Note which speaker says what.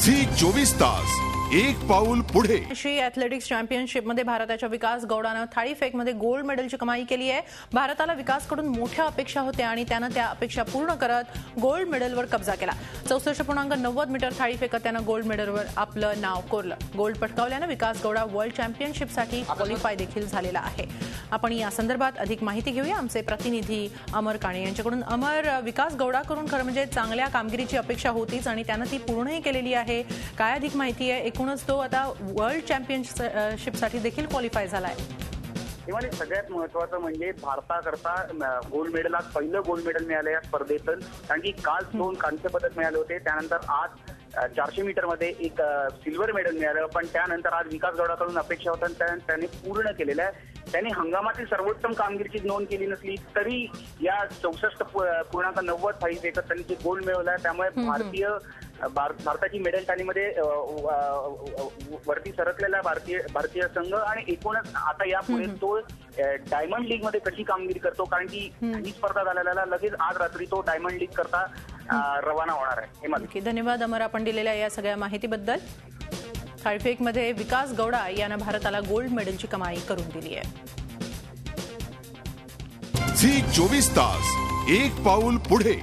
Speaker 1: Zee 24 तास एक पाऊल पुढे।
Speaker 2: एशिया ॲथलेटिक्स चॅम्पियनशिपमध्ये भारताच्या विकास गौडानं थाळी फेकमध्ये गोल्ड मेडलची कमाई केली आहे। भारताला विकासकडून मोठ्या अपेक्षा होत्या आणि त्यानं त्या अपेक्षा पूर्ण करत गोल्ड मेडलवर कब्जा केला। 64.90 मीटर थाळी फेकत त्यानं गोल्ड मेडलवर आपलं नाव कोरलं। गोल्ड पटकावल्यानं विकास गौडा वर्ल्ड चॅम्पियनशिपसाठी क्वालिफाय देखील झालेला आहे। आपण या संदर्भात अधिक माहिती घेऊया आमचे प्रतिनिधी अमर काणे यांच्याकडून। अमर, विकास गौडाकडून खरं म्हणजे चांगल्या कामगिरीची अपेक्षा होतीच आणि त्यानं ती पूर्णही केलेली आहे। काय अधिक माहिती आहे? एकूणच तो आता वर्ल्ड चॅम्पियनशिपसाठी देखील क्वालिफाय झालाय।
Speaker 3: हिमाली, सगळ्यात महत्त्वाचं म्हणजे भारताकरता गोल्ड मेडल, आज पहिलं गोल्ड मेडल मिळालं या स्पर्धेतून। कारण की काल 2 कांस्य पदक मिळाले होते, त्यानंतर आज 400 मीटरमध्ये एक सिल्वर मेडल मिळालं। पण त्यानंतर आज विकास गौडाकडून अपेक्षा होत्या त्याने पूर्ण केलेल्या आहे। त्याने हंगामातील सर्वोत्तम कामगिरीची नोंद केली नसली तरी या 64.90 थाळी फेकत त्यांनी जे गोल्ड मिळवला, त्यामुळे भारताची मेडल टालीमध्ये वरती सरकलेला भारतीय संघ आणि एकूणच आता यापुढे तो डायमंड लीग मध्ये कशी कामगिरी करतो, कारण की ही स्पर्धा झालेला लगेच आज रात्री तो डायमंड लीग करता रवाना होणार आहे।
Speaker 2: धन्यवाद अमर, आपण दिलेल्या या सगळ्या माहितीबद्दल। थाळीफेकमध्ये विकास गौडा यानं भारताला गोल्ड मेडलची कमाई करून दिली आहे।
Speaker 1: झी 24 तास एक पाऊल पुढे।